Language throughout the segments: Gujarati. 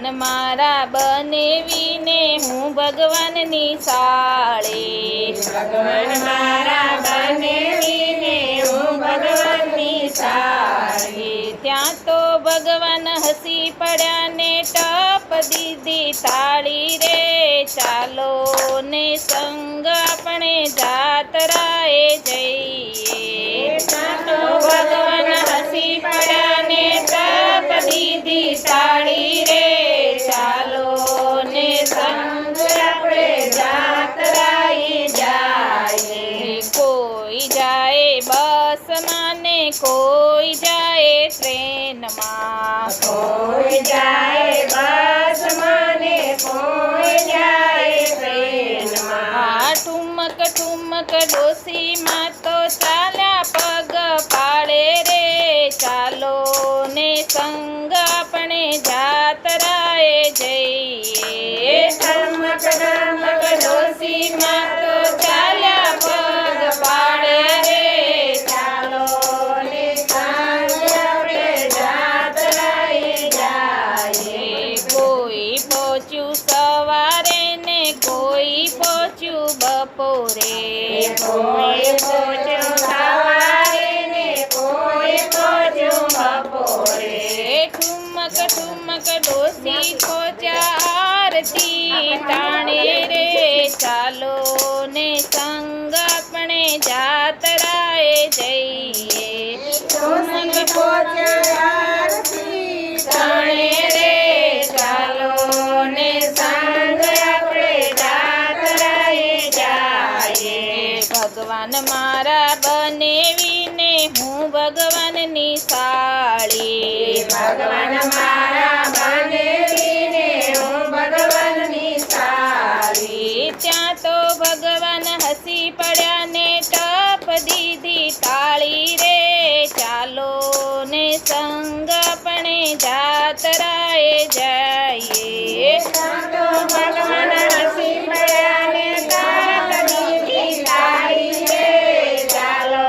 ભગવાન મારા બનેવીને હું ભગવાનની સાળે, ભગવાન મારા બનેવીને હું ભગવાનની સાળે. ત્યાં તો ભગવાન હસી પડ્યા ને ટપ દીધી તાળી રે, ચાલો ને સંગ આપણે જાતરાએ જઈએ. ત્યાં તો ભગવાન હસી પડ્યા ને ટપ દીધી તાળી રે, ચાલો ને સંગ આપણે જાતરાએ જાઈએ. કોઈ જાય બસમાં ને કોઈ જાય ટ્રેનમાં, કોઈ જાય બસમાં ને કોઈ જાય ટ્રેનમાં. ઠુમક ઠુમક ડોસીમાં તો ચાલ્યા પગ પાડે રે, ચાલો ને સંગ આપણે જાતરાએ જઈએ. ઠમક ઠમક ડોસીમાં તો ચાલ્યા પગ પાડે રે, ચાલો ને સંગ આપણે જાતરાએ જાઈએ. કોઈ પહોંચ્યું સવારે ને કોઈ પહોંચ્યું બપોરે, કોઈ પહોંચ્યું સવારે ને કોઈ પહોંચ્યું બપોરે. ઠુમક ઠુમક ડોસી પહોંચ્યા આરતી ટાણે રે, ચાલો ને સંગ આપણે જાતરાએ જઈએ. ઠુમક પહોંચ્યા આરતી ટાણે રે, ચાલો ને સંગ આપણે જાતરાએ જાઈએ. ભગવાન મારા બનેવીને હું ભગવાનની સાળી, ભગવાન મારા બનેવીને હું ભગવાનની સાળી. ત્યાં તો ભગવાન હસી પડ્યા ને ટપ દીધી તાળી રે, ચાલો ને સંગ આપણે જાતરાએ જઈએ. ત્યાં તો ભગવાન હસી પડ્યા ને ટપ દીધી તાળી રે, ચાલો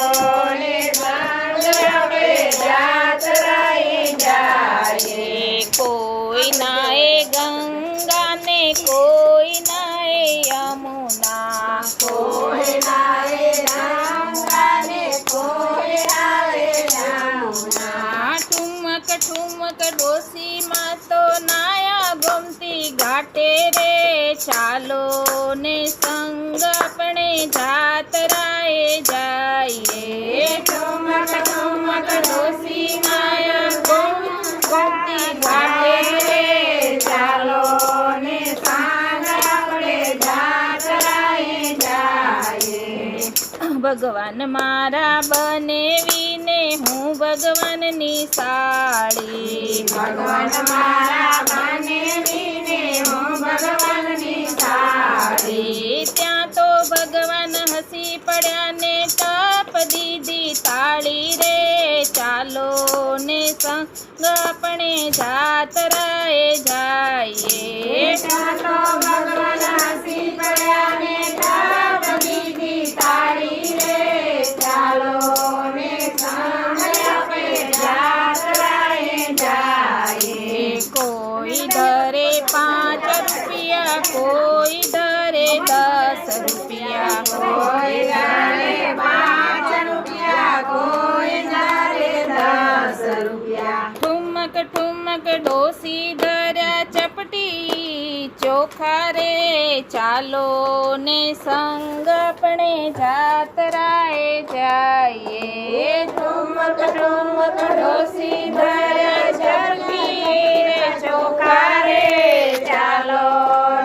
ને સંગ આપણે જાતરાએ જાઈએ. કોઈ નાએ ગંગા ને કોઈ નાએ યમુના, કોઈ નાએ ગંગા ને કોઈ નાએ યમુના. ઠુમક ઠુમક ડોસીમાં તો નાયા ગમતી ઘાટે રે, ચાલો ને સંગ આપણે જાતરાએ જઈએ. ઠુમક ઠુમક ડોસી માયા ગમતી ઘાટે રે, ચાલો ને સંગ આપણે જાતરાએ જાઈએ. ભગવાન મારા બનેવીને હું ભગવાનની સાળી, ભગવાન મારા બનેવીને હું ભગવાનની સાળી. ત્યાં તો ભગવાન હસી પડ્યા ને ટપ દીધી તાળી રે, ચાલો ને સંગ આપણે જાતરાએ જઈએ. ત્યાં તો ભગવાન હસી પડ્યા ને ટપ દીધી તાળી રે, ચાલો ને સંગ આપણે જાતરાએ જાઈએ. કોઈ ધરે 5 રૂપિયા કોઈ ધરે 10 રૂપિયા, કોઈ ધરે 5 રૂપિયા કોઈ ધરે 10 રૂપિયા. ઠુમક ઠુમક ડોસી ધર્યા ચપટી ચોખા રે, ચાલો ને સંગ આપણે જાતરાએ જઈએ. ઠુમક ઠુમક ડોસી ધર્યા ચપટી ચોખા રે, ચાલો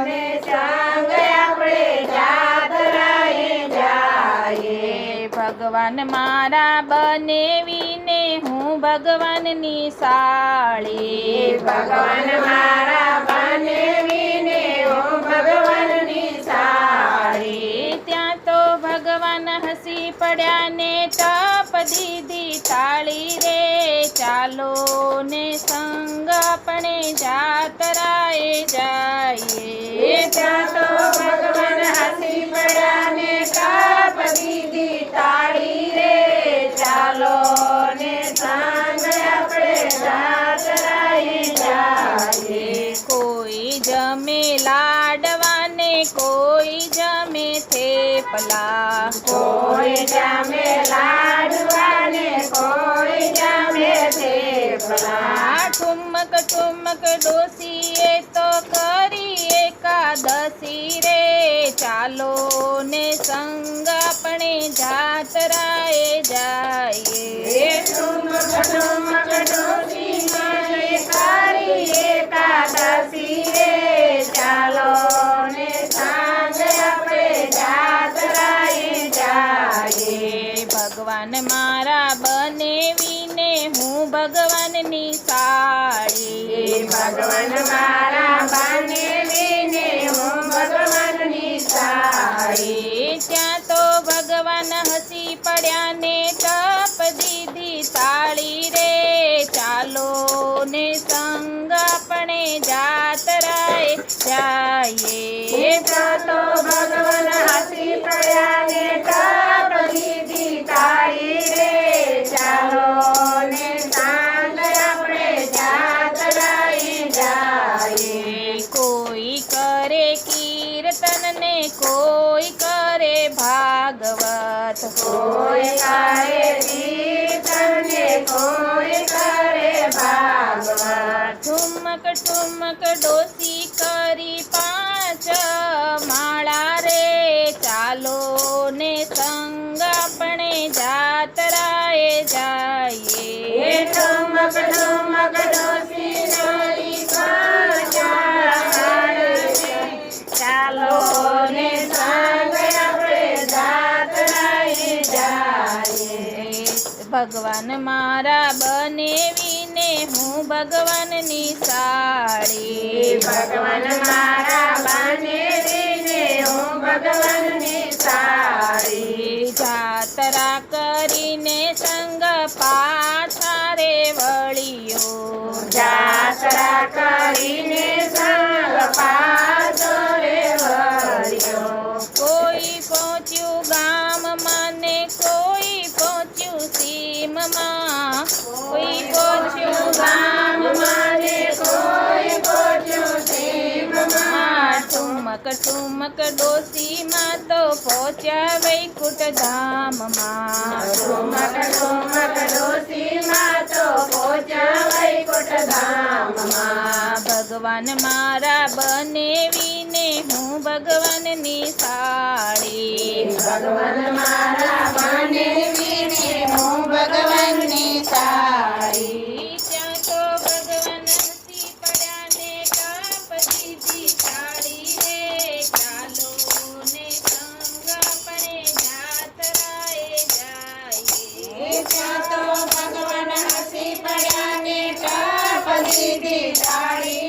ને સંગ આપણે જાતરાએ જાઈએ. ભગવાન મારા બનેવીને હું ભગવાનની સાળી, ભગવાન મારા બનેવીને હું ભગવાનની સાળી. ત્યાં તો ભગવાન હસી પડ્યા ને ટપ દીધી તાળી રે, ચાલો ને સંગ આપણે જાતરાએ જઈએ. ત્યાં તો ભગવાન હસી પડ્યા ને ટપ દીધી તાળી રે, ચાલો ને સંગ આપણે જાતરાએ જાઈએ. થેપલા. કોઈ જામે લાડવા ને કોઈ જામે થેપલા. ઠુમક ઠુમક ડોસીએ તો કરી એકાદશી રે, ચાલો ને સંગ આપણે જાતરાએ જાઈએ. ઠુમક ઠુમક ડોસી માને કરી એકાદશી રે, ચાલો ને સાંજ આપણે જાતરાએ જાઈએ. ભગવાન મારા બનેવીને હું ભગવાનની સાડી. ભગવાન મારા બનેવીને હું ભગવાનની સાડી. ત્યાં તો ભગવાન હસી પડ્યા ને તપ દીધી તાળી રે, ચાલો ને સંગ આપણે જાતરાએ જાઈએ. તો ભગવાન હસી પડ્યા ને તપ દીધી તાળી રે, ચાલો ને સાંજ આપણે જાતરાએ જાઈએ. કોઈ કરે કીર્તન ને કોઈ કરે ભાગવત. કોઈ કરે કીર્તન ને કોઈ કરે ભાગવત. ઠુમક ઠુમક ડોસી કરી 5 માળા રે, ચાલો ને સંગ આપણે જાતરાએ જાઈએ. ઠુમક ઠુમક ડોસી કરી 5 ચાલો ને સંગ આપણે જાતરાએ જાઈએ. ભગવાન મારા બનેવીને હું ભગવાનની સાડી. ભગવાન મારા બનેવીને હું ભગવાનની સાડી. જાતરા કરીને સંગ પાછા રે વળ્યો. જાતરા કરીને સંગ પાછો રે વળ્યો. કોઈ પહોંચ્યું ગામમાં ને કોઈ પહોંચ્યું સીમમાં. કોઈ પહોંચ્યું ગામમાં ને કોઈ પહોંચ્યું સીમમાં. ઠુમક ઠુમક ડોસીમાં તો પહોંચ્યા વૈકુંઠ ધામમાં. ઠુમક ઠુમક ડોસીમાં તો પહોંચ્યા વૈકુંઠ ધામમાં. ભગવાન મારા બનેવીને હું ભગવાનની સાડી. ભગવાન મારા બનેવીને હું ભગવાનની સાડી. ત્યાં તો ભગવાન હસી પડ્યા ને તપ દીધી તાળી રે, ચાલો ને સંગ આપણે જાતરાએ જાઈએ. ત્યાં તો ભગવાન હસી પડ્યા ને તપ દીધી તાળી